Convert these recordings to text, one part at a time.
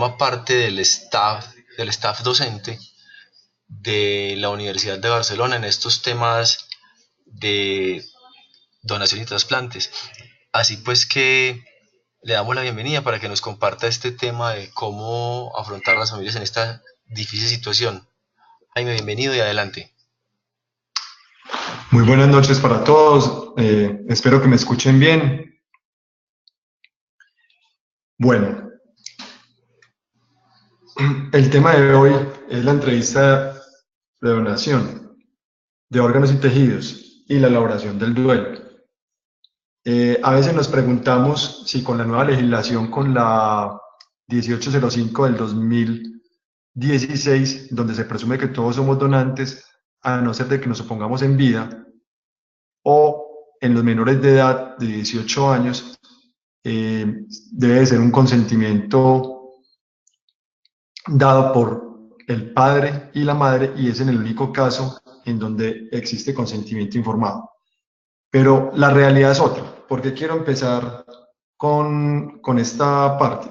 forma parte del staff docente de la Universidad de Barcelona en estos temas de donación y trasplantes. Así pues que le damos la bienvenida para que nos comparta este tema de cómo afrontar las familias en esta difícil situación. Jaime, bienvenido y adelante. Muy buenas noches para todos. Espero que me escuchen bien. Bueno, el tema de hoy es la entrevista de donación de órganos y tejidos y la elaboración del duelo. A veces nos preguntamos si con la nueva legislación, con la 1805 del 2016, donde se presume que todos somos donantes, a no ser de que nos opongamos en vida, o en los menores de edad de 18 años, debe de ser un consentimiento dado por el padre y la madre, y es en el único caso en donde existe consentimiento informado. Pero la realidad es otra. ¿Por qué quiero empezar con esta parte?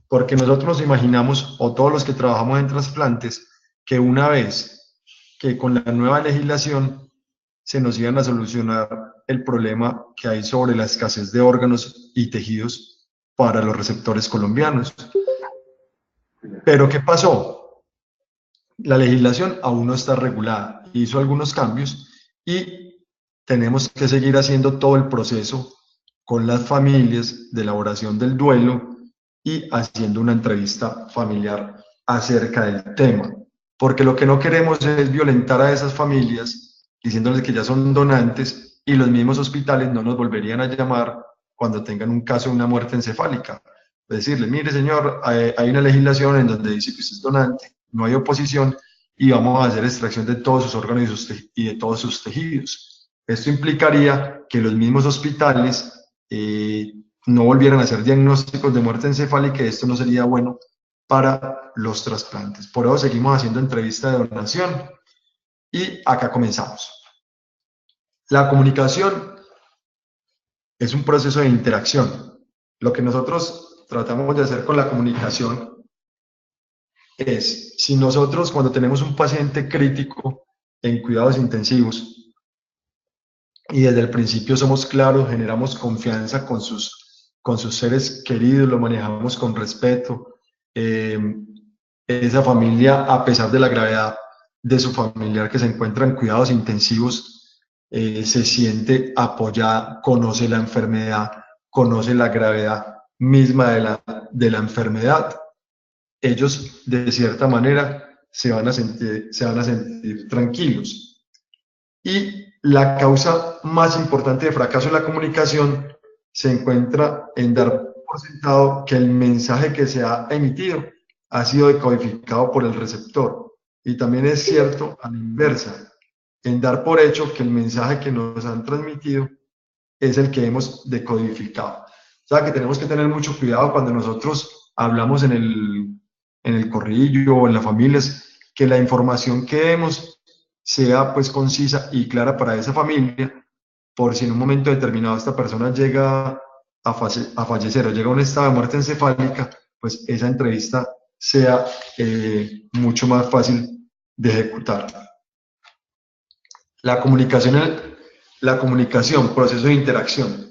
Porque nosotros nos imaginamos, o todos los que trabajamos en trasplantes, que una vez que con la nueva legislación se nos iban a solucionar el problema que hay sobre la escasez de órganos y tejidos para los receptores colombianos. Pero ¿qué pasó? La legislación aún no está regulada, hizo algunos cambios y tenemos que seguir haciendo todo el proceso con las familias de elaboración del duelo y haciendo una entrevista familiar acerca del tema. Porque lo que no queremos es violentar a esas familias diciéndoles que ya son donantes y los mismos hospitales no nos volverían a llamar cuando tengan un caso de una muerte encefálica. Decirle, mire señor, hay una legislación en donde dice que usted es donante, no hay oposición y vamos a hacer extracción de todos sus órganos y de todos sus tejidos. Esto implicaría que los mismos hospitales no volvieran a hacer diagnósticos de muerte encefálica y esto no sería bueno para los trasplantes. Por eso seguimos haciendo entrevista de donación y acá comenzamos. La comunicación es un proceso de interacción. Lo que nosotros tratamos de hacer con la comunicación es, si nosotros cuando tenemos un paciente crítico en cuidados intensivos y desde el principio somos claros, generamos confianza con sus seres queridos, lo manejamos con respeto, eh, esa familia, a pesar de la gravedad de su familiar que se encuentra en cuidados intensivos, se siente apoyada, conoce la enfermedad, conoce la gravedad misma de la enfermedad. Ellos, de cierta manera, se van a sentir tranquilos. Y la causa más importante de fracaso en la comunicación se encuentra en dar por sentado que el mensaje que se ha emitido ha sido decodificado por el receptor. Y también es cierto a la inversa, en dar por hecho que el mensaje que nos han transmitido es el que hemos decodificado. O sea que tenemos que tener mucho cuidado cuando nosotros hablamos en el corrillo o en las familias, que la información que demos sea pues concisa y clara para esa familia, por si en un momento determinado esta persona llega a fallecer o llega a un estado de muerte encefálica, pues esa entrevista sea mucho más fácil de ejecutar. La comunicación, la comunicación, proceso de interacción.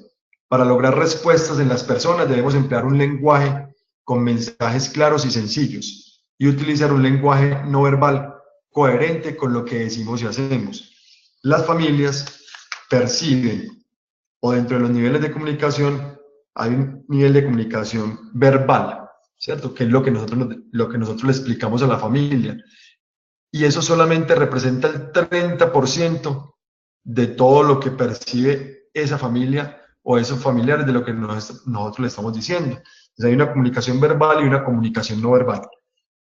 Para lograr respuestas en las personas debemos emplear un lenguaje con mensajes claros y sencillos y utilizar un lenguaje no verbal coherente con lo que decimos y hacemos. Las familias perciben, o dentro de los niveles de comunicación, hay un nivel de comunicación verbal, ¿cierto? Que es lo que nosotros le explicamos a la familia. Y eso solamente representa el 30% de todo lo que percibe esa familia o esos familiares de lo que nosotros le estamos diciendo. Entonces hay una comunicación verbal y una comunicación no verbal.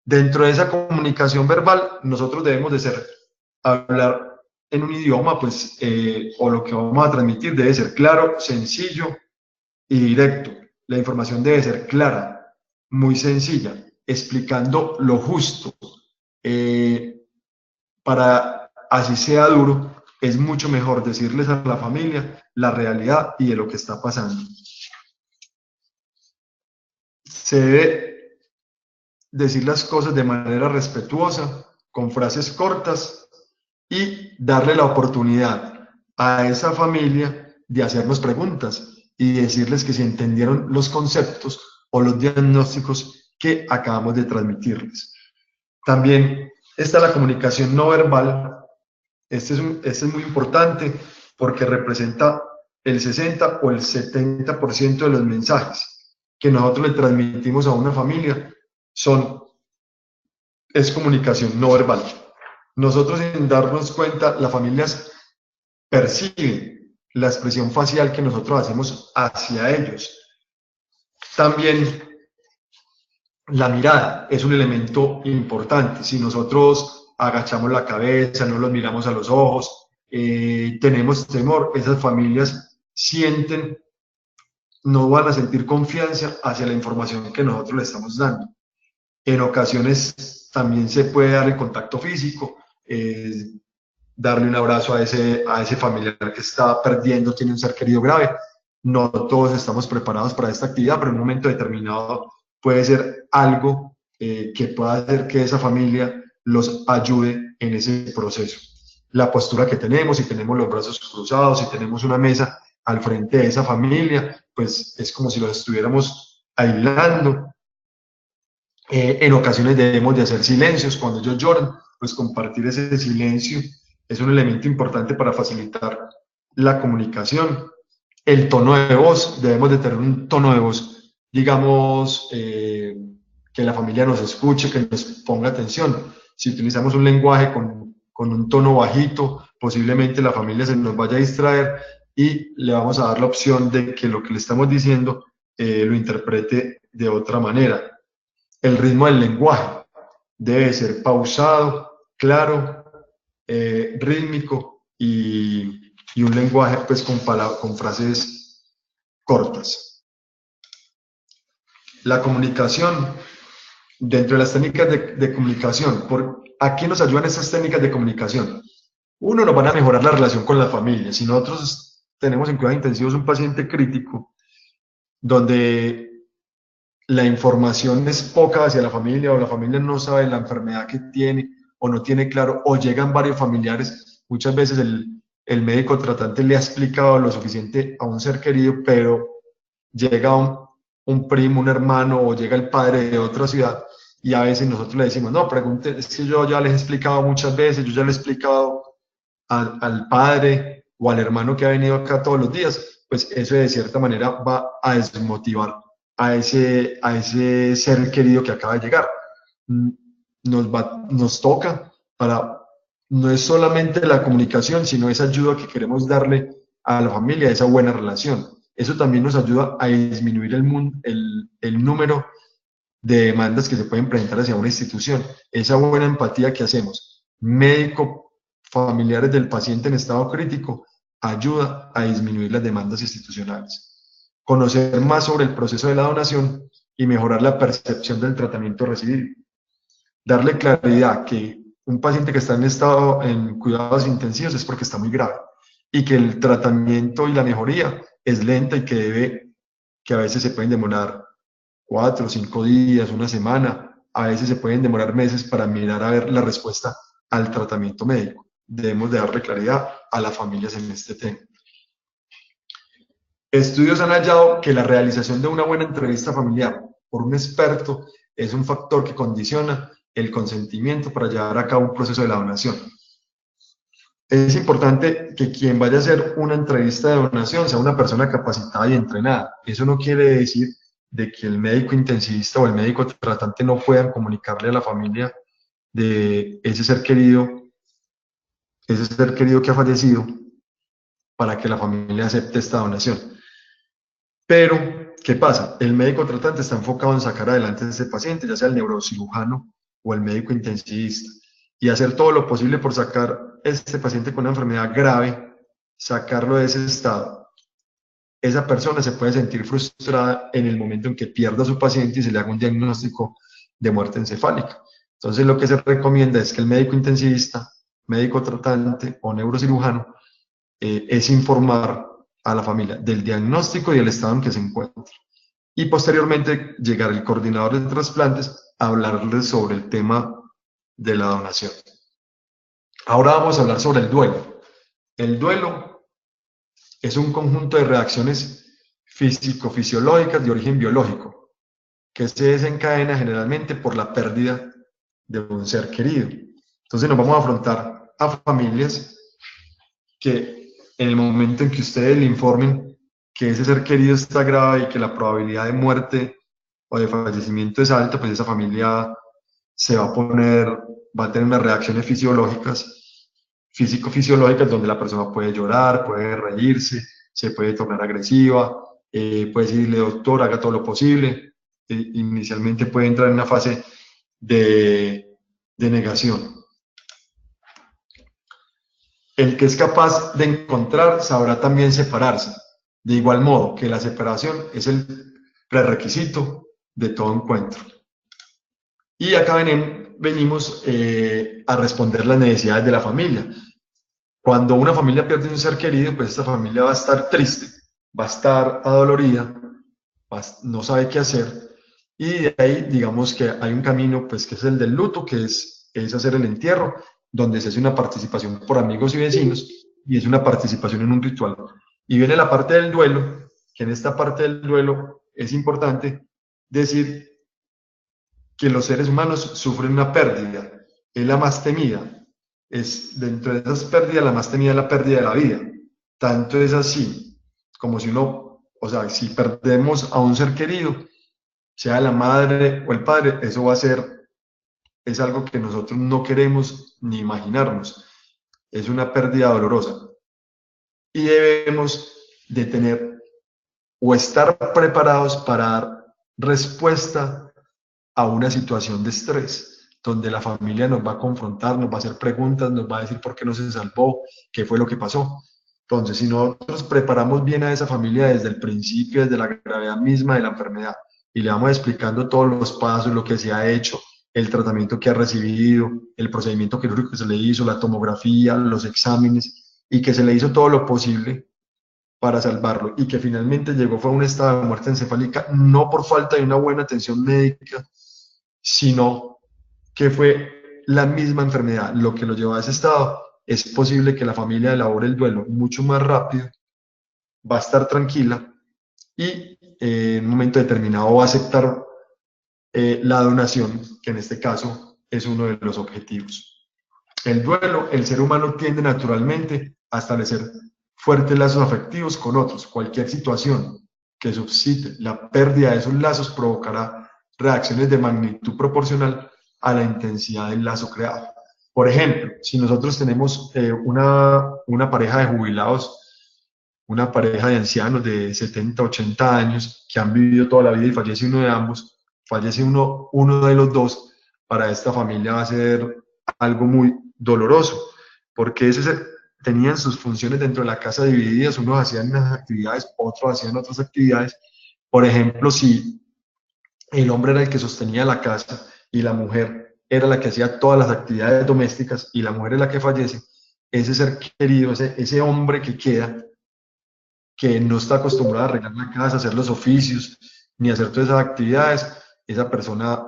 Dentro de esa comunicación verbal, nosotros debemos de hablar en un idioma, pues, o lo que vamos a transmitir debe ser claro, sencillo y directo. La información debe ser clara, muy sencilla, explicando lo justo. Para así sea duro, es mucho mejor decirles a la familia la realidad y de lo que está pasando. Se debe decir las cosas de manera respetuosa, con frases cortas y darle la oportunidad a esa familia de hacernos preguntas y decirles que si entendieron los conceptos o los diagnósticos que acabamos de transmitirles. También está la comunicación no verbal. Este es muy importante porque representa el 60 o el 70% de los mensajes que nosotros le transmitimos a una familia es comunicación no verbal. Nosotros, sin darnos cuenta, las familias perciben la expresión facial que nosotros hacemos hacia ellos. También la mirada es un elemento importante. Si nosotros agachamos la cabeza, no los miramos a los ojos, tenemos temor, esas familias sienten, no van a sentir confianza hacia la información que nosotros le estamos dando. En ocasiones también se puede dar el contacto físico, darle un abrazo a ese familiar que está perdiendo, tiene un ser querido grave. No todos estamos preparados para esta actividad, pero en un momento determinado puede ser algo que pueda hacer que esa familia los ayude en ese proceso. La postura que tenemos, si tenemos los brazos cruzados, si tenemos una mesa al frente de esa familia, pues es como si los estuviéramos aislando. En ocasiones debemos de hacer silencios cuando ellos lloran, pues compartir ese silencio es un elemento importante para facilitar la comunicación. El tono de voz, debemos de tener un tono de voz, digamos, que la familia nos escuche, que nos ponga atención. Si utilizamos un lenguaje con un tono bajito, posiblemente la familia se nos vaya a distraer y le vamos a dar la opción de que lo que le estamos diciendo lo interprete de otra manera. El ritmo del lenguaje debe ser pausado, claro, rítmico y un lenguaje pues con frases cortas. La comunicación, dentro de las técnicas de comunicación, ¿a qué nos ayudan estas técnicas de comunicación? Uno, nos van a mejorar la relación con la familia. Si nosotros tenemos en cuidados intensivos un paciente crítico, donde la información es poca hacia la familia o la familia no sabe la enfermedad que tiene o no tiene claro, o llegan varios familiares, muchas veces el médico tratante le ha explicado lo suficiente a un ser querido, pero llega un primo, un hermano o llega el padre de otra ciudad y a veces nosotros le decimos, no, pregunte, es que yo ya les he explicado muchas veces, yo ya le he explicado al padre o al hermano que ha venido acá todos los días, pues eso de cierta manera va a desmotivar a ese ser querido que acaba de llegar. Nos toca no es solamente la comunicación, sino esa ayuda que queremos darle a la familia, esa buena relación. Eso también nos ayuda a disminuir el número de demandas que se pueden presentar hacia una institución. Esa buena empatía que hacemos, médico, familiares del paciente en estado crítico, ayuda a disminuir las demandas institucionales. Conocer más sobre el proceso de la donación y mejorar la percepción del tratamiento recibido. Darle claridad que un paciente que está en cuidados intensivos es porque está muy grave y que el tratamiento y la mejoría es lenta y que a veces se pueden demorar 4 o 5 días, una semana, a veces se pueden demorar meses para mirar a ver la respuesta al tratamiento médico. Debemos de darle claridad a las familias en este tema. Estudios han hallado que la realización de una buena entrevista familiar por un experto es un factor que condiciona el consentimiento para llevar a cabo un proceso de la donación. Es importante que quien vaya a hacer una entrevista de donación sea una persona capacitada y entrenada. Eso no quiere decir de que el médico intensivista o el médico tratante no puedan comunicarle a la familia de ese ser querido que ha fallecido para que la familia acepte esta donación. Pero, ¿qué pasa? El médico tratante está enfocado en sacar adelante a ese paciente, ya sea el neurocirujano o el médico intensivista, y hacer todo lo posible por sacar a este paciente con una enfermedad grave, sacarlo de ese estado. Esa persona se puede sentir frustrada en el momento en que pierda a su paciente y se le haga un diagnóstico de muerte encefálica. Entonces, lo que se recomienda es que el médico intensivista, médico tratante o neurocirujano es informar a la familia del diagnóstico y el estado en que se encuentra. Y posteriormente llegar el coordinador de trasplantes hablarles sobre el tema de la donación. Ahora vamos a hablar sobre el duelo. El duelo es un conjunto de reacciones físico-fisiológicas de origen biológico que se desencadena generalmente por la pérdida de un ser querido. Entonces nos vamos a afrontar a familias que en el momento en que ustedes le informen que ese ser querido está grave y que la probabilidad de muerte o de fallecimiento es alta, pues esa familia se va a poner, va a tener unas reacciones fisiológicas, físico-fisiológicas, donde la persona puede llorar, puede reírse, se puede tornar agresiva, puede decirle, doctor, haga todo lo posible. Inicialmente puede entrar en una fase de negación. El que es capaz de encontrar sabrá también separarse. De igual modo que la separación es el prerequisito de todo encuentro. Y acá venimos a responder las necesidades de la familia. Cuando una familia pierde un ser querido, pues esta familia va a estar triste, va a estar adolorida, no sabe qué hacer. Y de ahí, digamos que hay un camino, pues que es el del luto, que es hacer el entierro, donde se hace una participación por amigos y vecinos, y es una participación en un ritual. Y viene la parte del duelo, que en esta parte del duelo es importante decir que los seres humanos sufren una pérdida, es la más temida, es dentro de esas pérdidas la más temida es la pérdida de la vida. Tanto es así, como si uno, o sea, si perdemos a un ser querido, sea la madre o el padre, eso va a ser, es algo que nosotros no queremos ni imaginarnos, es una pérdida dolorosa. Y debemos de tener o estar preparados para dar respuesta a una situación de estrés, donde la familia nos va a confrontar, nos va a hacer preguntas, nos va a decir por qué no se salvó, qué fue lo que pasó. Entonces, si nosotros preparamos bien a esa familia desde el principio, desde la gravedad misma de la enfermedad, y le vamos explicando todos los pasos, lo que se ha hecho, el tratamiento que ha recibido, el procedimiento quirúrgico que se le hizo, la tomografía, los exámenes, y que se le hizo todo lo posible para salvarlo, y que finalmente llegó fue a un estado de muerte encefálica, no por falta de una buena atención médica, sino que fue la misma enfermedad lo que lo llevó a ese estado. Es posible que la familia elabore el duelo mucho más rápido, va a estar tranquila y en un momento determinado va a aceptar la donación, que en este caso es uno de los objetivos. El duelo, el ser humano tiende naturalmente a establecer fuertes lazos afectivos con otros. Cualquier situación que suscite la pérdida de esos lazos provocará reacciones de magnitud proporcional a la intensidad del lazo creado. Por ejemplo, si nosotros tenemos una pareja de jubilados, una pareja de ancianos de 70, 80 años que han vivido toda la vida y fallece uno de ambos, fallece uno de los dos, para esta familia va a ser algo muy doloroso, porque tenían sus funciones dentro de la casa divididas, unos hacían unas actividades, otros hacían otras actividades. Por ejemplo, si el hombre era el que sostenía la casa y la mujer era la que hacía todas las actividades domésticas y la mujer es la que fallece, ese ser querido, ese hombre que queda, que no está acostumbrado a arreglar la casa, a hacer los oficios, ni a hacer todas esas actividades, esa persona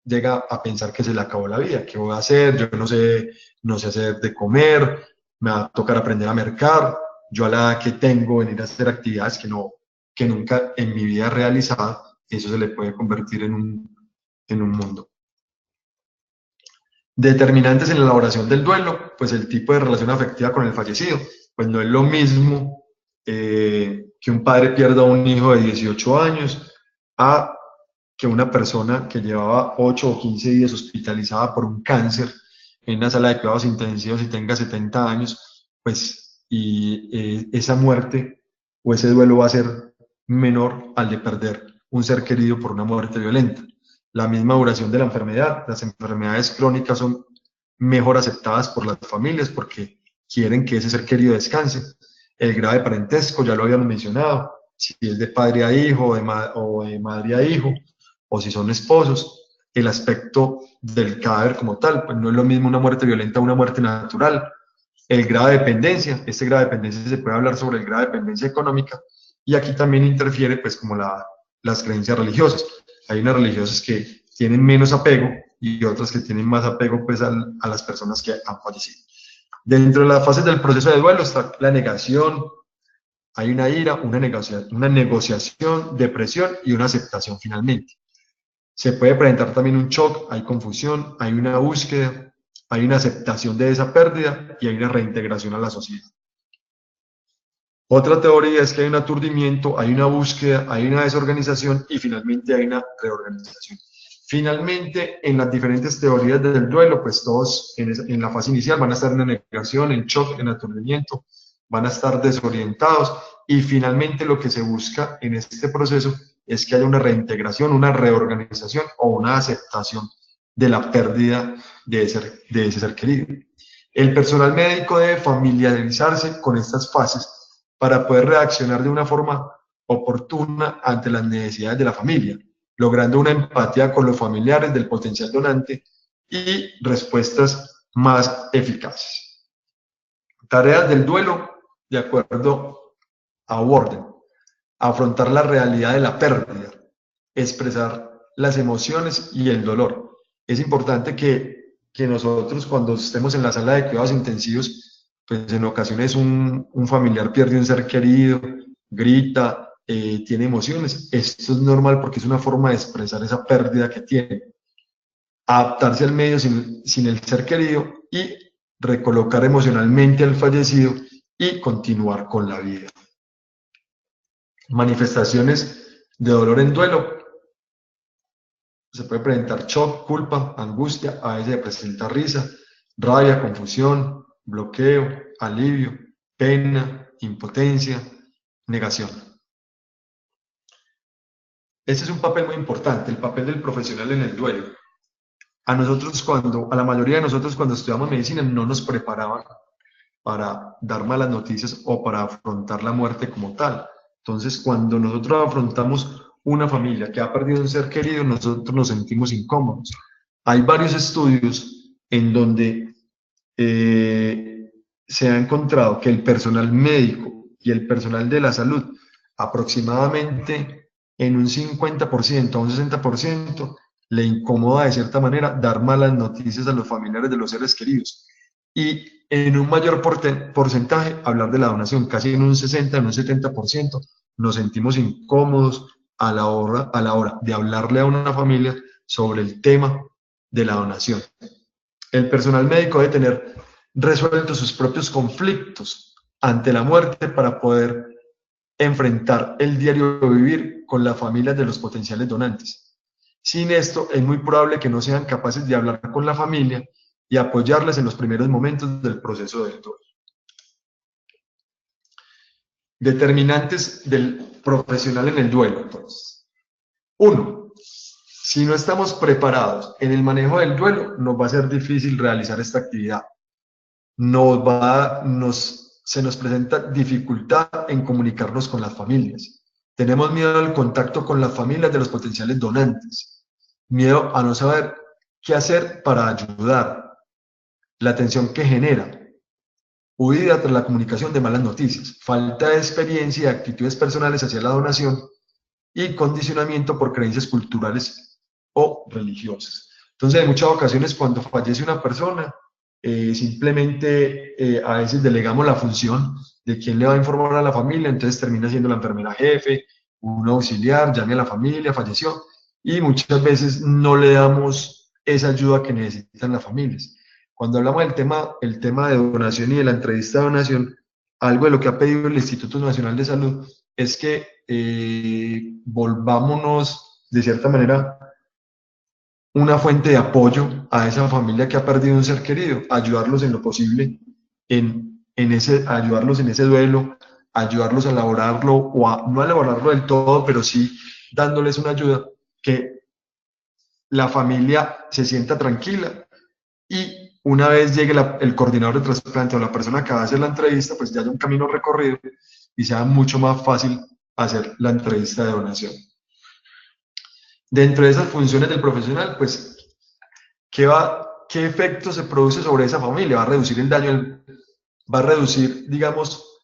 llega a pensar que se le acabó la vida, ¿qué voy a hacer? Yo no sé hacer de comer, me va a tocar aprender a mercar, yo a la edad que tengo, venir a hacer actividades que nunca en mi vida he realizado, eso se le puede convertir en un mundo. Determinantes en la elaboración del duelo, pues el tipo de relación afectiva con el fallecido, pues no es lo mismo que un padre pierda a un hijo de 18 años a que una persona que llevaba 8 o 15 días hospitalizada por un cáncer en una sala de cuidados intensivos y tenga 70 años, pues esa muerte o ese duelo va a ser menor al de perder un ser querido por una muerte violenta. La misma duración de la enfermedad, las enfermedades crónicas son mejor aceptadas por las familias porque quieren que ese ser querido descanse. El grado de parentesco, ya lo habíamos mencionado, si es de padre a hijo o de madre a hijo, o si son esposos. El aspecto del cadáver como tal, pues no es lo mismo una muerte violenta a una muerte natural. El grado de dependencia, este grado de dependencia se puede hablar sobre el grado de dependencia económica, y aquí también interfiere pues como las creencias religiosas. Hay unas religiosas que tienen menos apego y otras que tienen más apego pues a las personas que han fallecido. Dentro de las fases del proceso de duelo está la negación, hay una ira, una negociación, depresión y una aceptación finalmente. Se puede presentar también un shock, hay confusión, hay una búsqueda, hay una aceptación de esa pérdida y hay una reintegración a la sociedad. Otra teoría es que hay un aturdimiento, hay una búsqueda, hay una desorganización y finalmente hay una reorganización. Finalmente, en las diferentes teorías del duelo, pues todos en la fase inicial van a estar en negación, en shock, en aturdimiento, van a estar desorientados y finalmente lo que se busca en este proceso es que haya una reintegración, una reorganización o una aceptación de la pérdida de ese ser querido. El personal médico debe familiarizarse con estas fases para poder reaccionar de una forma oportuna ante las necesidades de la familia, logrando una empatía con los familiares del potencial donante y respuestas más eficaces. Tareas del duelo, de acuerdo a Worden: afrontar la realidad de la pérdida, expresar las emociones y el dolor. Es importante que nosotros cuando estemos en la sala de cuidados intensivos, pues en ocasiones un familiar pierde un ser querido, grita, tiene emociones. Esto es normal porque es una forma de expresar esa pérdida que tiene. Adaptarse al medio sin el ser querido y recolocar emocionalmente al fallecido y continuar con la vida. Manifestaciones de dolor en duelo. Se puede presentar shock, culpa, angustia, a veces se presenta risa, rabia, confusión, bloqueo, alivio, pena, impotencia, negación. Este es un papel muy importante, el papel del profesional en el duelo. A la mayoría de nosotros cuando estudiamos medicina no nos preparaban para dar malas noticias o para afrontar la muerte como tal. Entonces, cuando nosotros afrontamos una familia que ha perdido un ser querido, nosotros nos sentimos incómodos. Hay varios estudios en donde se ha encontrado que el personal médico y el personal de la salud, aproximadamente en un 50% a un 60%, le incomoda de cierta manera dar malas noticias a los familiares de los seres queridos. Y en un mayor porcentaje hablar de la donación, casi en un 60, en un 70%, nos sentimos incómodos a la hora de hablarle a una familia sobre el tema de la donación. El personal médico debe tener resueltos sus propios conflictos ante la muerte para poder enfrentar el diario vivir con las familias de los potenciales donantes. Sin esto, es muy probable que no sean capaces de hablar con la familia y apoyarles en los primeros momentos del proceso del duelo. Determinantes del profesional en el duelo, entonces. 1. Si no estamos preparados en el manejo del duelo, nos va a ser difícil realizar esta actividad. Se nos presenta dificultad en comunicarnos con las familias. Tenemos miedo al contacto con las familias de los potenciales donantes. Miedo a no saber qué hacer para ayudar. La tensión que genera. Huida tras la comunicación de malas noticias. Falta de experiencia y actitudes personales hacia la donación y condicionamiento por creencias culturales o religiosas. Entonces, en muchas ocasiones cuando fallece una persona, simplemente a veces delegamos la función de quién le va a informar a la familia, entonces termina siendo la enfermera jefe, un auxiliar, llame a la familia, falleció, y muchas veces no le damos esa ayuda que necesitan las familias. Cuando hablamos del el tema de donación y de la entrevista de donación, algo de lo que ha pedido el Instituto Nacional de Salud es que volvámonos de cierta manera una fuente de apoyo a esa familia que ha perdido un ser querido, ayudarlos en lo posible, ayudarlos en ese duelo, ayudarlos a elaborarlo, no a elaborarlo del todo, pero sí dándoles una ayuda que la familia se sienta tranquila y una vez llegue el coordinador de trasplante o la persona que va a hacer la entrevista, pues ya haya un camino recorrido y sea mucho más fácil hacer la entrevista de donación. Dentro de esas funciones del profesional, pues, ¿qué efecto se produce sobre esa familia? Va a reducir el daño, va a reducir, digamos,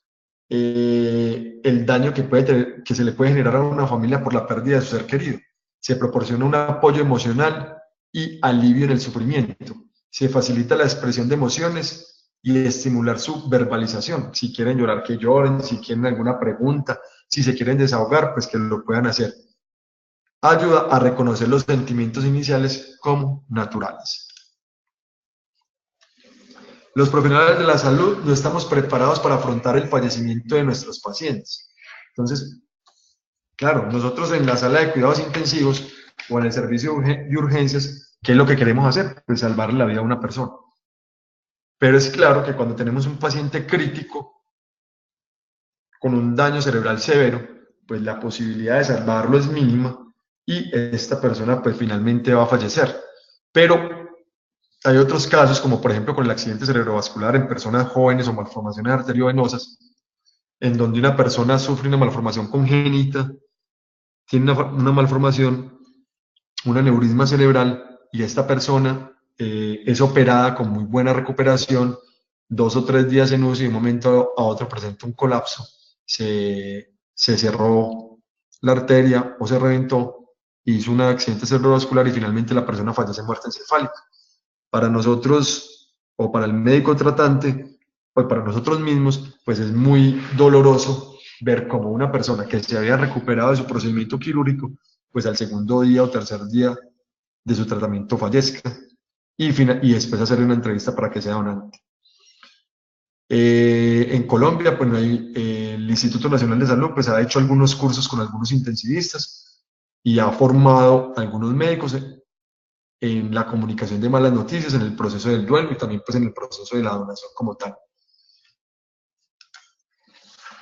el daño que se le puede generar a una familia por la pérdida de su ser querido. Se proporciona un apoyo emocional y alivio en el sufrimiento. Se facilita la expresión de emociones y estimular su verbalización. Si quieren llorar, que lloren, si quieren alguna pregunta, si se quieren desahogar, pues que lo puedan hacer. Ayuda a reconocer los sentimientos iniciales como naturales. Los profesionales de la salud no estamos preparados para afrontar el fallecimiento de nuestros pacientes. Entonces, claro, nosotros en la sala de cuidados intensivos o en el servicio de urgencias, ¿qué es lo que queremos hacer? Pues salvarle la vida a una persona. Pero es claro que cuando tenemos un paciente crítico con un daño cerebral severo, pues la posibilidad de salvarlo es mínima y esta persona pues finalmente va a fallecer. Pero hay otros casos, como por ejemplo con el accidente cerebrovascular en personas jóvenes o malformaciones arteriovenosas, en donde una persona sufre una malformación congénita, tiene una malformación, un aneurisma cerebral, y esta persona es operada con muy buena recuperación, 2 o 3 días en UCI y de un momento a otro presenta un colapso, se cerró la arteria o se reventó, hizo un accidente cerebrovascular y finalmente la persona fallece en muerte encefálica. Para nosotros o para el médico tratante o para nosotros mismos, pues es muy doloroso ver cómo una persona que se había recuperado de su procedimiento quirúrgico, pues al segundo día o tercer día de su tratamiento fallezca y después hacerle una entrevista para que sea donante. En Colombia, pues el Instituto Nacional de Salud pues ha hecho algunos cursos con algunos intensivistas y ha formado a algunos médicos en la comunicación de malas noticias, en el proceso del duelo y también pues en el proceso de la donación como tal.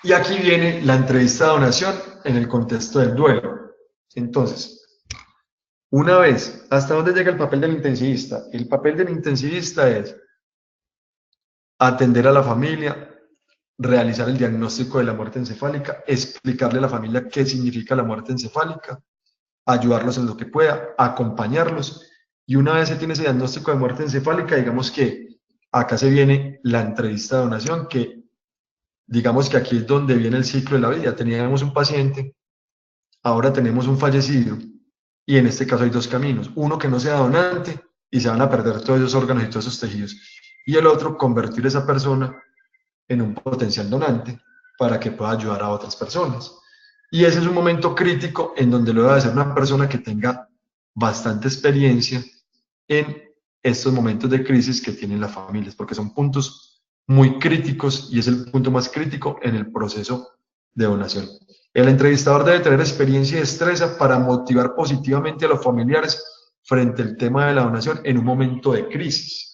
Y aquí viene la entrevista de donación en el contexto del duelo. Entonces, una vez, ¿hasta dónde llega el papel del intensivista? El papel del intensivista es atender a la familia, realizar el diagnóstico de la muerte encefálica, explicarle a la familia qué significa la muerte encefálica, ayudarlos en lo que pueda, acompañarlos. Y una vez se tiene ese diagnóstico de muerte encefálica, digamos que acá se viene la entrevista de donación, que digamos que aquí es donde viene el ciclo de la vida. Teníamos un paciente, ahora tenemos un fallecido, y en este caso hay dos caminos. Uno, que no sea donante y se van a perder todos esos órganos y todos esos tejidos. Y el otro, convertir a esa persona en un potencial donante para que pueda ayudar a otras personas. Y ese es un momento crítico en donde lo debe hacer una persona que tenga bastante experiencia en estos momentos de crisis que tienen las familias, porque son puntos muy críticos y es el punto más crítico en el proceso de donación. El entrevistador debe tener experiencia y destreza para motivar positivamente a los familiares frente al tema de la donación en un momento de crisis.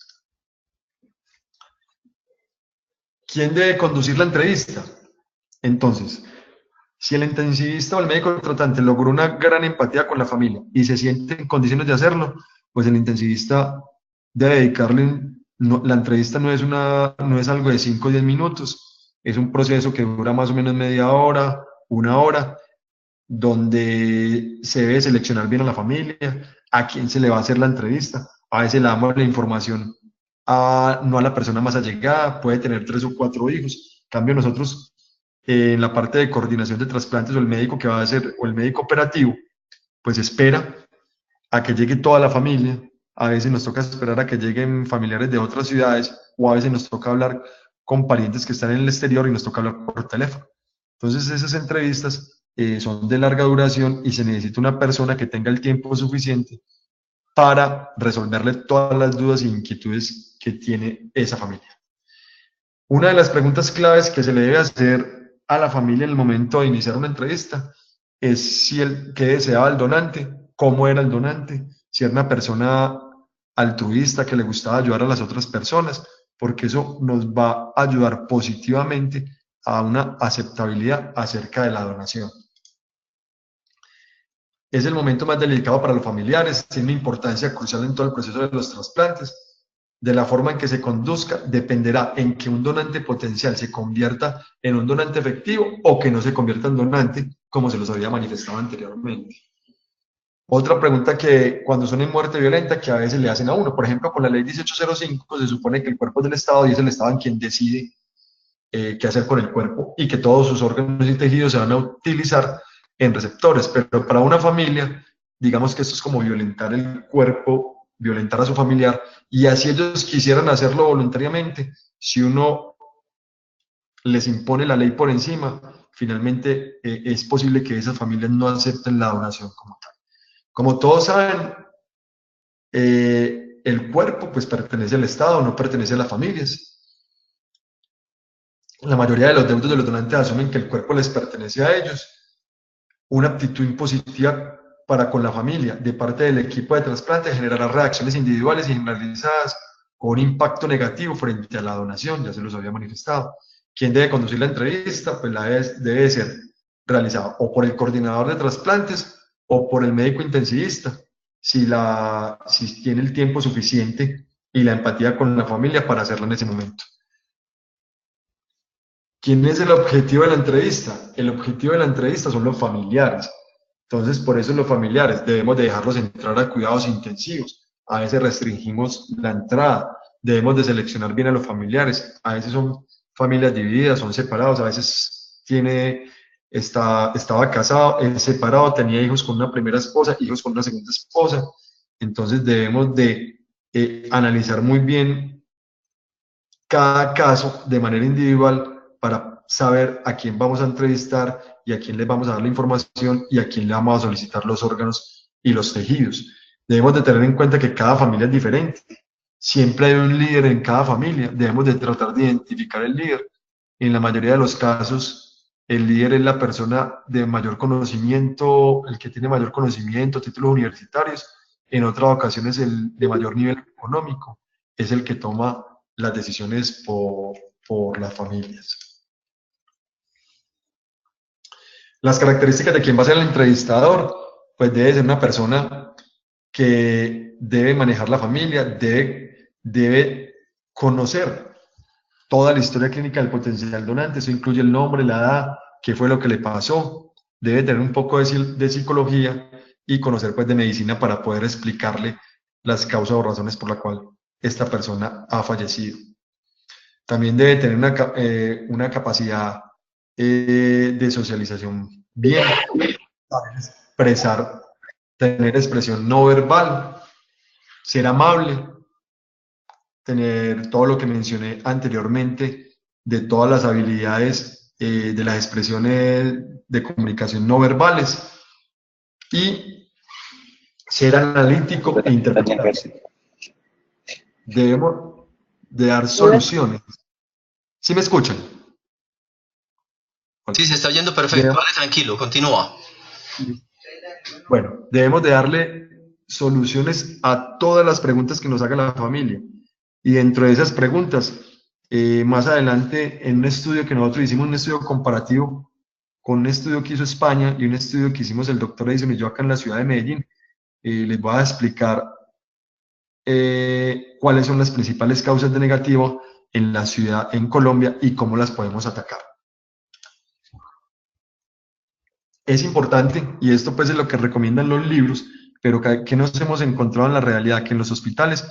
¿Quién debe conducir la entrevista? Entonces, si el intensivista o el médico tratante logró una gran empatía con la familia y se siente en condiciones de hacerlo, pues el intensivista debe dedicarle, la entrevista no es algo de 5 o 10 minutos, es un proceso que dura más o menos media hora, una hora, donde se debe seleccionar bien a la familia, a quién se le va a hacer la entrevista. A veces le damos la información no a la persona más allegada, puede tener 3 o 4 hijos. En cambio, nosotros en la parte de coordinación de trasplantes o el médico que va a hacer, o el médico operativo, pues espera a que llegue toda la familia. A veces nos toca esperar a que lleguen familiares de otras ciudades o a veces nos toca hablar con parientes que están en el exterior y nos toca hablar por teléfono. Entonces esas entrevistas son de larga duración y se necesita una persona que tenga el tiempo suficiente para resolverle todas las dudas e inquietudes que tiene esa familia. Una de las preguntas claves que se le debe hacer a la familia en el momento de iniciar una entrevista es qué deseaba el donante, cómo era el donante, si era una persona altruista que le gustaba ayudar a las otras personas, porque eso nos va a ayudar positivamente a una aceptabilidad acerca de la donación. Es el momento más delicado para los familiares, tiene una importancia crucial en todo el proceso de los trasplantes. De la forma en que se conduzca dependerá en que un donante potencial se convierta en un donante efectivo o que no se convierta en donante, como se los había manifestado anteriormente. Otra pregunta que cuando son en muerte violenta que a veces le hacen a uno, por ejemplo, con la ley 1805 se supone que el cuerpo es del Estado y es el Estado en quien decide qué hacer con el cuerpo y que todos sus órganos y tejidos se van a utilizar en receptores, pero para una familia, digamos que esto es como violentar el cuerpo violentar a su familiar, y así ellos quisieran hacerlo voluntariamente, si uno les impone la ley por encima, finalmente es posible que esas familias no acepten la donación como tal. Como todos saben, el cuerpo pues pertenece al Estado, no pertenece a las familias. La mayoría de los deudos de los donantes asumen que el cuerpo les pertenece a ellos. Una actitud impositiva para con la familia de parte del equipo de trasplante generará reacciones individuales y generalizadas con un impacto negativo frente a la donación, ya se los había manifestado. ¿Quién debe conducir la entrevista? Pues debe ser realizada o por el coordinador de trasplantes o por el médico intensivista, si tiene el tiempo suficiente y la empatía con la familia para hacerlo en ese momento. ¿Quién es el objetivo de la entrevista? El objetivo de la entrevista son los familiares. Entonces, por eso los familiares debemos de dejarlos entrar a cuidados intensivos. A veces restringimos la entrada. Debemos de seleccionar bien a los familiares. A veces son familias divididas, son separados. A veces estaba casado, separado, tenía hijos con una primera esposa, hijos con una segunda esposa. Entonces, debemos de analizar muy bien cada caso de manera individual para saber a quién vamos a entrevistar y a quién le vamos a dar la información y a quién le vamos a solicitar los órganos y los tejidos. Debemos de tener en cuenta que cada familia es diferente. Siempre hay un líder en cada familia. Debemos de tratar de identificar el líder. En la mayoría de los casos, el líder es la persona de mayor conocimiento, el que tiene mayor conocimiento, títulos universitarios. En otras ocasiones, el de mayor nivel económico es el que toma las decisiones por las familias. Las características de quien va a ser el entrevistador, pues debe ser una persona que debe manejar la familia, debe conocer toda la historia clínica del potencial donante, eso incluye el nombre, la edad, qué fue lo que le pasó, debe tener un poco de psicología y conocer pues de medicina para poder explicarle las causas o razones por las cuales esta persona ha fallecido. También debe tener una capacidad de socialización bien, expresar, tener expresión no verbal, ser amable, tener todo lo que mencioné anteriormente de todas las habilidades de las expresiones de comunicación no verbales y ser analítico e interpretativo. Debemos de dar soluciones. ¿Sí me escuchan? Sí, se está oyendo perfecto. Vale, tranquilo, continúa. Bueno, debemos de darle soluciones a todas las preguntas que nos haga la familia. Y dentro de esas preguntas, más adelante, en un estudio que nosotros hicimos, un estudio comparativo con un estudio que hizo España y un estudio que hicimos el doctor Edison y yo acá en la ciudad de Medellín, les voy a explicar cuáles son las principales causas de negativo en la ciudad, en Colombia, y cómo las podemos atacar. Es importante, y esto pues es lo que recomiendan los libros, pero que nos hemos encontrado en la realidad, que en los hospitales,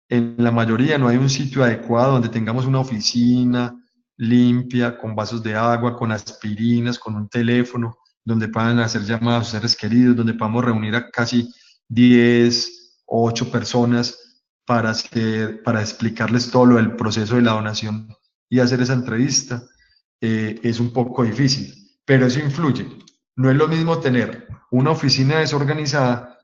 en la mayoría no hay un sitio adecuado donde tengamos una oficina limpia, con vasos de agua, con aspirinas, con un teléfono, donde puedan hacer llamadas a sus seres queridos, donde podamos reunir a casi 10 o 8 personas para explicarles todo lo del proceso de la donación y hacer esa entrevista. Es un poco difícil, pero eso influye. No es lo mismo tener una oficina desorganizada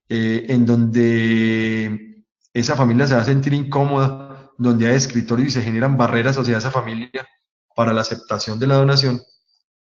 en donde esa familia se va a sentir incómoda, donde hay escritorios y se generan barreras hacia esa familia para la aceptación de la donación,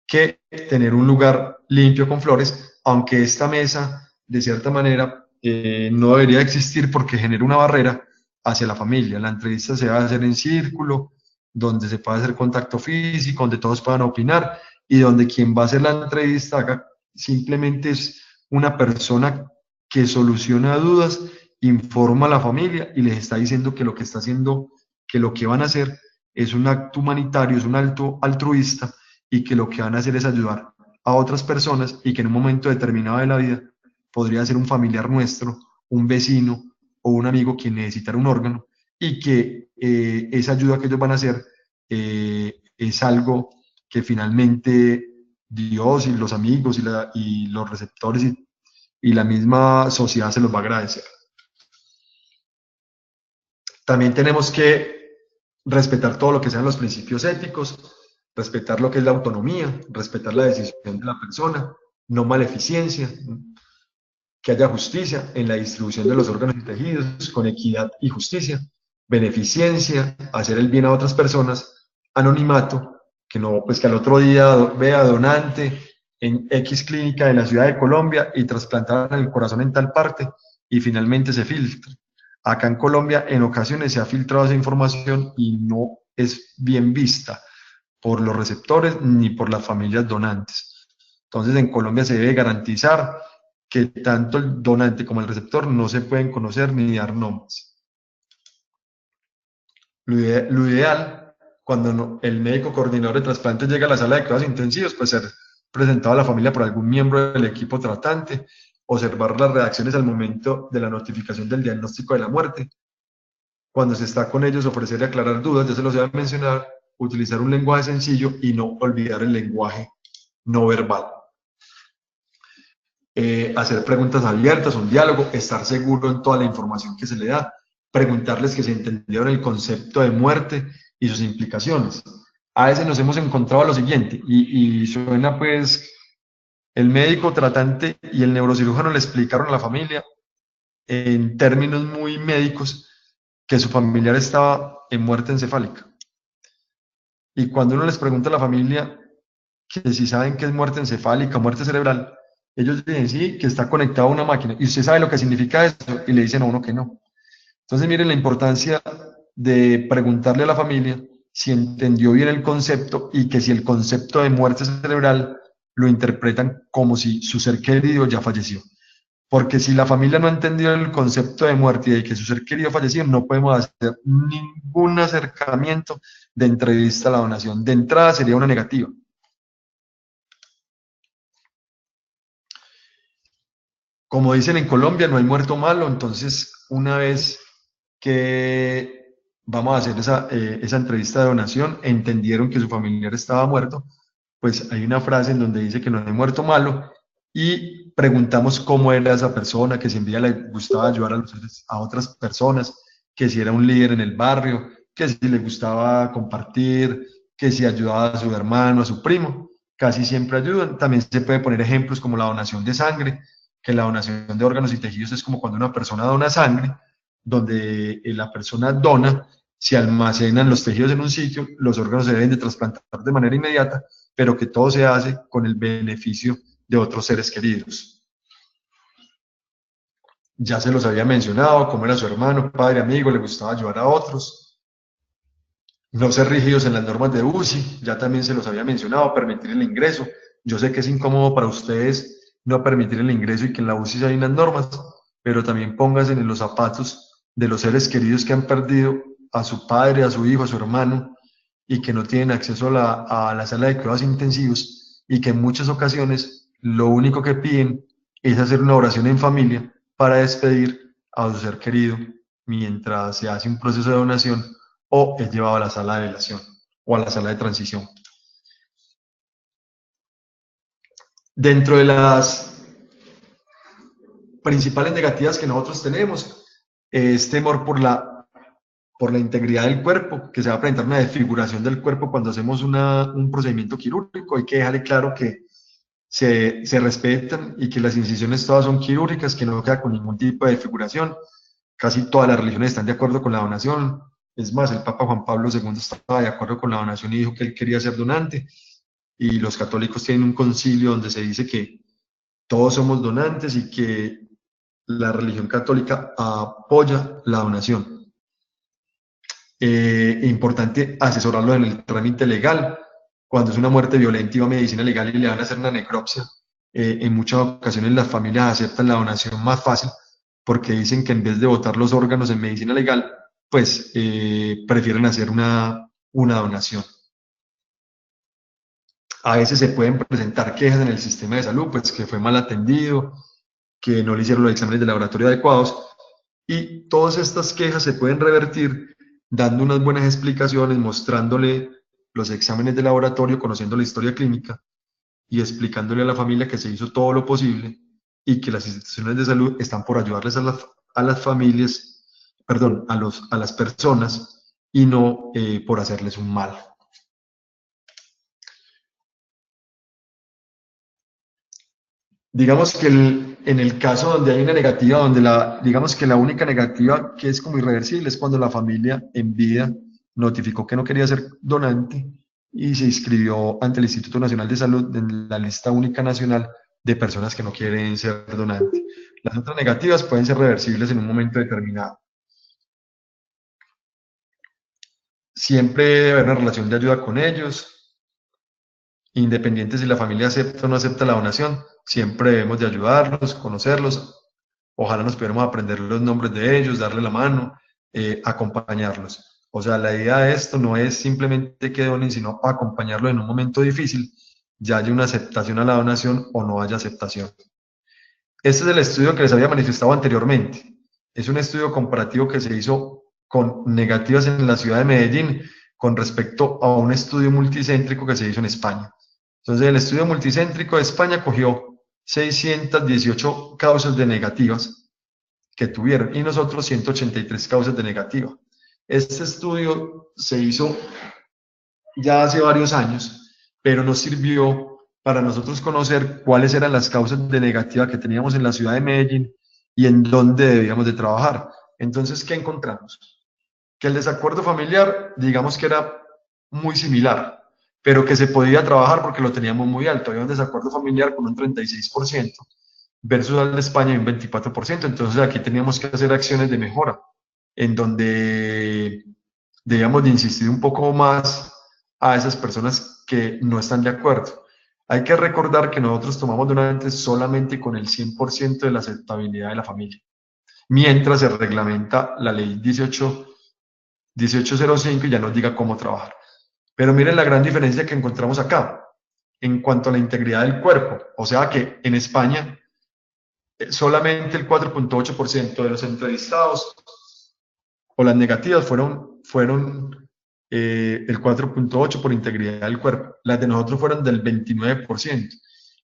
que tener un lugar limpio con flores, aunque esta mesa, de cierta manera, no debería existir porque genera una barrera hacia la familia. La entrevista se va a hacer en círculo, donde se pueda hacer contacto físico, donde todos puedan opinar y donde quien va a hacer la entrevista simplemente es una persona que soluciona dudas, informa a la familia y les está diciendo que lo que está haciendo, que lo que van a hacer es un acto humanitario, es un acto altruista y que lo que van a hacer es ayudar a otras personas y que en un momento determinado de la vida podría ser un familiar nuestro, un vecino o un amigo quien necesitara un órgano y que esa ayuda que ellos van a hacer es algo que finalmente Dios y los amigos y los receptores y la misma sociedad se los va a agradecer. También tenemos que respetar todo lo que sean los principios éticos, respetar lo que es la autonomía, respetar la decisión de la persona, no maleficencia, que haya justicia en la distribución de los órganos y tejidos con equidad y justicia, beneficencia, hacer el bien a otras personas, anonimato, que no, pues que al otro día vea donante en X clínica de la ciudad de Colombia y trasplantar el corazón en tal parte y finalmente se filtra. Acá en Colombia en ocasiones se ha filtrado esa información y no es bien vista por los receptores ni por las familias donantes. Entonces en Colombia se debe garantizar que tanto el donante como el receptor no se pueden conocer ni dar nombres. Lo ideal, cuando el médico coordinador de trasplantes llega a la sala de cuidados intensivos, pues ser presentado a la familia por algún miembro del equipo tratante, observar las reacciones al momento de la notificación del diagnóstico de la muerte. Cuando se está con ellos, ofrecer y aclarar dudas, ya se los voy a mencionar, utilizar un lenguaje sencillo y no olvidar el lenguaje no verbal. Hacer preguntas abiertas, un diálogo, estar seguro en toda la información que se le da, preguntarles que se entendieron el concepto de muerte y sus implicaciones. A veces nos hemos encontrado lo siguiente, y suena pues, el médico tratante y el neurocirujano le explicaron a la familia en términos muy médicos que su familiar estaba en muerte encefálica. Y cuando uno les pregunta a la familia que si saben qué es muerte encefálica, muerte cerebral, ellos dicen sí, que está conectado a una máquina. Y usted sabe lo que significa eso, y le dicen a uno que no. Entonces miren la importancia de preguntarle a la familia si entendió bien el concepto y que si el concepto de muerte cerebral lo interpretan como si su ser querido ya falleció. Porque si la familia no ha entendido el concepto de muerte y de que su ser querido falleció, no podemos hacer ningún acercamiento de entrevista a la donación. De entrada sería una negativa. Como dicen en Colombia, no hay muerto malo, entonces una vez que vamos a hacer esa entrevista de donación, entendieron que su familiar estaba muerto, pues hay una frase en donde dice que no hay muerto malo y preguntamos cómo era esa persona, que si en vida le gustaba ayudar a otras personas, que si era un líder en el barrio, que si le gustaba compartir, que si ayudaba a su hermano, a su primo, casi siempre ayudan. También se puede poner ejemplos como la donación de sangre, que la donación de órganos y tejidos es como cuando una persona dona sangre, donde la persona dona, se almacenan los tejidos en un sitio, los órganos se deben de trasplantar de manera inmediata, pero que todo se hace con el beneficio de otros seres queridos. Ya se los había mencionado, como era su hermano, padre, amigo, le gustaba ayudar a otros. No ser rígidos en las normas de UCI, ya también se los había mencionado, permitir el ingreso. Yo sé que es incómodo para ustedes no permitir el ingreso y que en la UCI hay unas normas, pero también pónganse en los zapatos de los seres queridos que han perdido a su padre, a su hijo, a su hermano, y que no tienen acceso a la sala de cuidados intensivos y que en muchas ocasiones lo único que piden es hacer una oración en familia para despedir a su ser querido mientras se hace un proceso de donación o es llevado a la sala de velación o a la sala de transición. Dentro de las principales negativas que nosotros tenemos es temor por la integridad del cuerpo, que se va a presentar una desfiguración del cuerpo cuando hacemos un procedimiento quirúrgico. Hay que dejarle claro que se respetan y que las incisiones todas son quirúrgicas, que no queda con ningún tipo de desfiguración. Casi todas las religiones están de acuerdo con la donación. Es más, el Papa Juan Pablo II estaba de acuerdo con la donación y dijo que él quería ser donante. Y los católicos tienen un concilio donde se dice que todos somos donantes y que la religión católica apoya la donación. Importante asesorarlo en el trámite legal. Cuando es una muerte violenta y va a medicina legal y le van a hacer una necropsia, en muchas ocasiones las familias aceptan la donación más fácil porque dicen que en vez de botar los órganos en medicina legal, pues prefieren hacer una donación. A veces se pueden presentar quejas en el sistema de salud, pues que fue mal atendido, que no le hicieron los exámenes de laboratorio adecuados, y todas estas quejas se pueden revertir dando unas buenas explicaciones, mostrándole los exámenes de laboratorio, conociendo la historia clínica y explicándole a la familia que se hizo todo lo posible y que las instituciones de salud están por ayudarles a las familias perdón, a las personas y no por hacerles un mal. Digamos que en el caso donde hay una negativa, digamos que la única negativa que es como irreversible es cuando la familia en vida notificó que no quería ser donante y se inscribió ante el Instituto Nacional de Salud en la lista única nacional de personas que no quieren ser donantes. Las otras negativas pueden ser reversibles en un momento determinado. Siempre debe haber una relación de ayuda con ellos, independiente si la familia acepta o no acepta la donación, siempre debemos de ayudarlos, conocerlos. Ojalá nos pudiéramos aprender los nombres de ellos, darle la mano, acompañarlos. O sea, la idea de esto no es simplemente que donen, sino acompañarlos en un momento difícil, ya haya una aceptación a la donación o no haya aceptación. Este es el estudio que les había manifestado anteriormente. Es un estudio comparativo que se hizo con negativas en la ciudad de Medellín con respecto a un estudio multicéntrico que se hizo en España. Entonces, el estudio multicéntrico de España cogió 618 causas de negativas que tuvieron y nosotros 183 causas de negativa. Este estudio se hizo ya hace varios años, pero nos sirvió para nosotros conocer cuáles eran las causas de negativa que teníamos en la ciudad de Medellín y en dónde debíamos de trabajar. Entonces, ¿qué encontramos? Que el desacuerdo familiar, digamos que era muy similar, pero que se podía trabajar porque lo teníamos muy alto. Había un desacuerdo familiar con un 36% versus al de España un 24%. Entonces aquí teníamos que hacer acciones de mejora, en donde debíamos de insistir un poco más a esas personas que no están de acuerdo. Hay que recordar que nosotros tomamos donantes solamente con el 100% de la aceptabilidad de la familia, mientras se reglamenta la ley 1805 y ya nos diga cómo trabajar. Pero miren la gran diferencia que encontramos acá en cuanto a la integridad del cuerpo. O sea que en España solamente el 4.8% de los entrevistados o las negativas fueron el 4.8% por integridad del cuerpo. Las de nosotros fueron del 29%.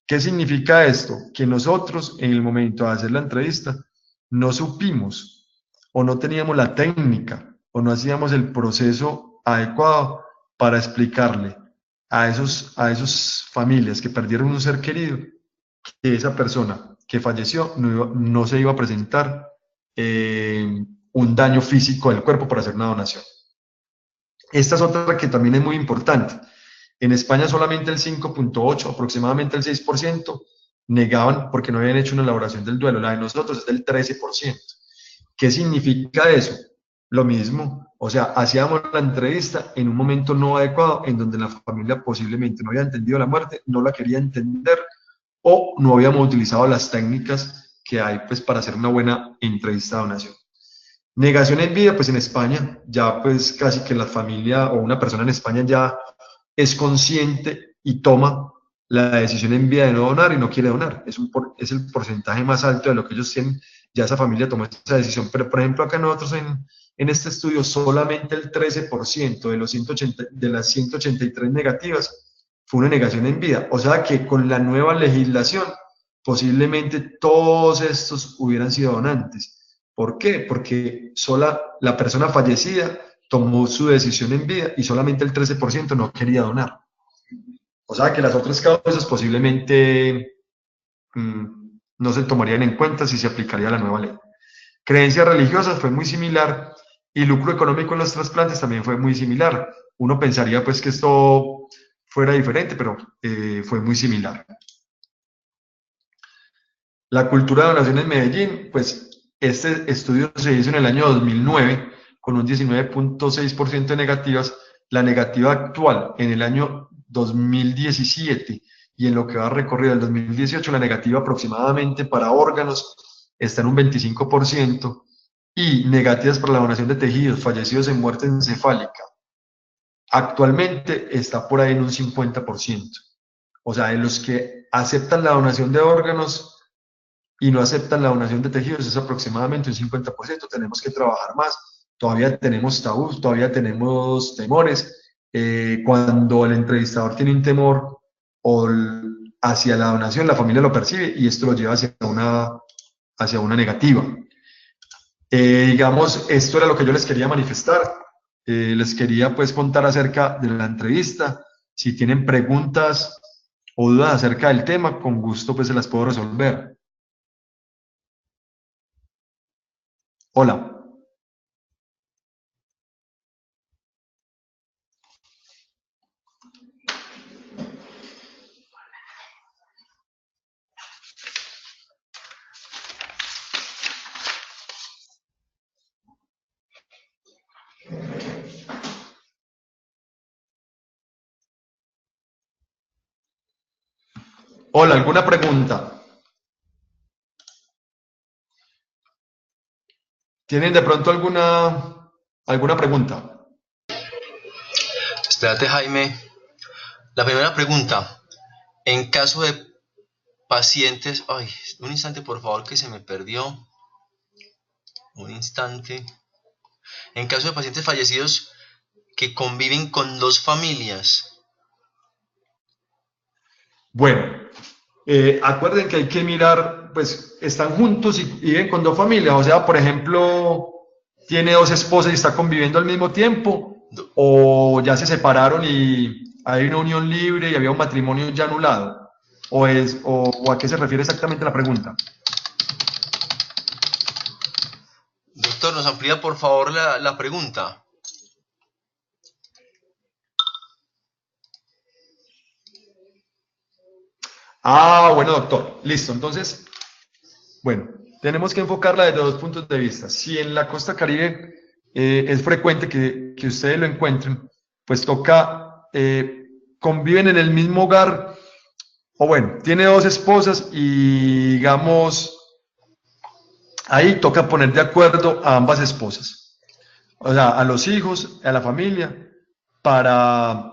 ¿Qué significa esto? Que nosotros en el momento de hacer la entrevista no supimos o no teníamos la técnica o no hacíamos el proceso adecuado para explicarle a esos familias que perdieron un ser querido que esa persona que falleció no se iba a presentar un daño físico del cuerpo para hacer una donación. Esta es otra que también es muy importante. En España solamente el 5.8%, aproximadamente el 6%, negaban porque no habían hecho una elaboración del duelo. La de nosotros es del 13%. ¿Qué significa eso? Lo mismo, o sea, hacíamos la entrevista en un momento no adecuado, en donde la familia posiblemente no había entendido la muerte, no la quería entender, o no habíamos utilizado las técnicas que hay pues, para hacer una buena entrevista de donación. Negación en vida, pues en España ya pues casi que la familia o una persona en España ya es consciente y toma la decisión en vida de no donar y no quiere donar. Es el porcentaje más alto de lo que ellos tienen. Ya esa familia tomó esa decisión. Pero, por ejemplo, acá nosotros en este estudio, solamente el 13% de, de las 183 negativas fue una negación en vida. O sea que con la nueva legislación, posiblemente todos estos hubieran sido donantes. ¿Por qué? Porque sola la persona fallecida tomó su decisión en vida y solamente el 13% no quería donar. O sea que las otras causas posiblemente no se tomarían en cuenta si se aplicaría la nueva ley. Creencias religiosas fue muy similar y lucro económico en los trasplantes también fue muy similar. Uno pensaría pues que esto fuera diferente, pero fue muy similar. La cultura de donación en Medellín, pues este estudio se hizo en el año 2009 con un 19.6% de negativas. La negativa actual en el año 2017 y en lo que va recorrido el 2018, la negativa aproximadamente para órganos está en un 25% y negativas para la donación de tejidos fallecidos en muerte encefálica actualmente está por ahí en un 50%. O sea, de los que aceptan la donación de órganos y no aceptan la donación de tejidos es aproximadamente un 50%. Tenemos que trabajar más. Todavía tenemos tabús, todavía tenemos temores. Cuando el entrevistador tiene un temor o hacia la donación, la familia lo percibe y esto lo lleva hacia una negativa. Digamos, esto era lo que yo les quería manifestar. Les quería pues contar acerca de la entrevista. Si tienen preguntas o dudas acerca del tema, con gusto pues se las puedo resolver. Hola. Hola, ¿alguna pregunta? ¿Tienen de pronto alguna pregunta? Espérate, Jaime. La primera pregunta. En caso de pacientes... Ay, un instante, por favor, que se me perdió. Un instante. En caso de pacientes fallecidos que conviven con dos familias. Bueno, acuerden que hay que mirar, pues están juntos y viven con dos familias, o sea, por ejemplo, tiene dos esposas y está conviviendo al mismo tiempo, o ya se separaron y hay una unión libre y había un matrimonio ya anulado, o a qué se refiere exactamente la pregunta. Doctor, ¿nos amplía por favor la pregunta? Ah, bueno, doctor, listo. Entonces, bueno, tenemos que enfocarla desde dos puntos de vista. Si en la costa Caribe es frecuente que ustedes lo encuentren, pues toca, conviven en el mismo hogar, o bueno, tiene dos esposas y digamos, ahí toca poner de acuerdo a ambas esposas, o sea, a los hijos, a la familia, para,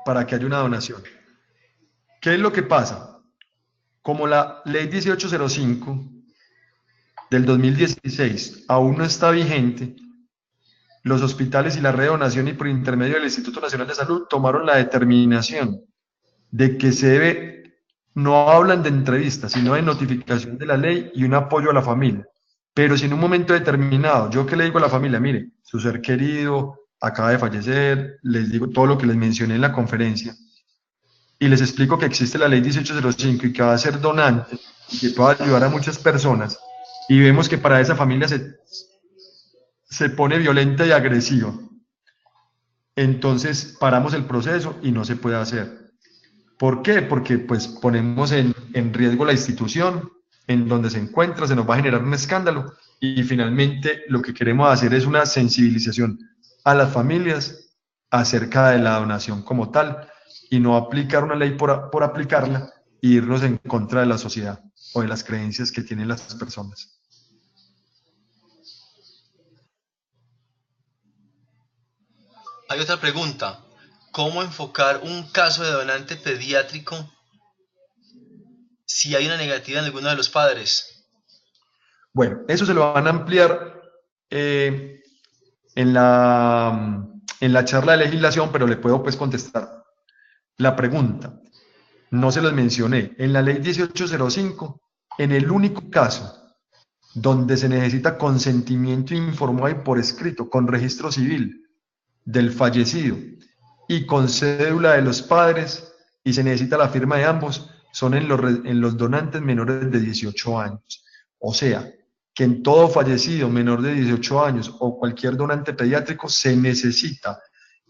para que haya una donación. ¿Qué es lo que pasa? Como la ley 1805 del 2016 aún no está vigente, los hospitales y la red de donación y por intermedio del Instituto Nacional de Salud tomaron la determinación de que se debe, no hablan de entrevistas, sino de notificación de la ley y un apoyo a la familia. Pero si en un momento determinado, yo que le digo a la familia, mire, su ser querido acaba de fallecer, les digo todo lo que les mencioné en la conferencia, y les explico que existe la ley 1805 y que va a ser donante y que puede ayudar a muchas personas, y vemos que para esa familia se pone violenta y agresiva, entonces paramos el proceso y no se puede hacer. ¿Por qué? Porque pues ponemos en riesgo la institución en donde se encuentra, se nos va a generar un escándalo y finalmente lo que queremos hacer es una sensibilización a las familias acerca de la donación como tal y no aplicar una ley por aplicarla e irnos en contra de la sociedad o de las creencias que tienen las personas. Hay otra pregunta. ¿Cómo enfocar un caso de donante pediátrico si hay una negativa en alguno de los padres? Bueno, eso se lo van a ampliar eh, en la charla de legislación, pero le puedo pues contestar la pregunta. No se los mencioné. En la ley 1805, en el único caso donde se necesita consentimiento informado y por escrito, con registro civil del fallecido y con cédula de los padres, y se necesita la firma de ambos, son en los donantes menores de 18 años. O sea, que en todo fallecido menor de 18 años o cualquier donante pediátrico se necesita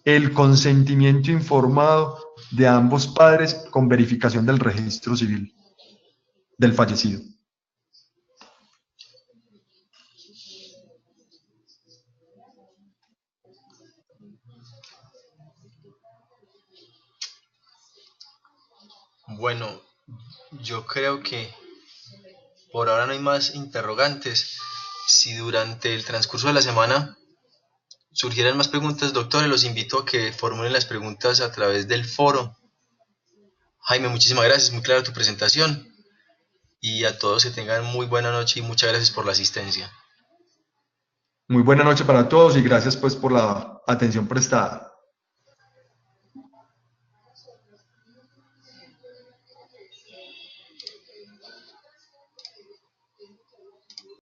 el consentimiento informado de ambos padres con verificación del registro civil del fallecido. Bueno, yo creo que por ahora no hay más interrogantes. Si durante el transcurso de la semana surgieran más preguntas, doctores, los invito a que formulen las preguntas a través del foro. Jaime, muchísimas gracias, muy clara tu presentación. Y a todos que tengan muy buena noche y muchas gracias por la asistencia. Muy buena noche para todos y gracias pues por la atención prestada.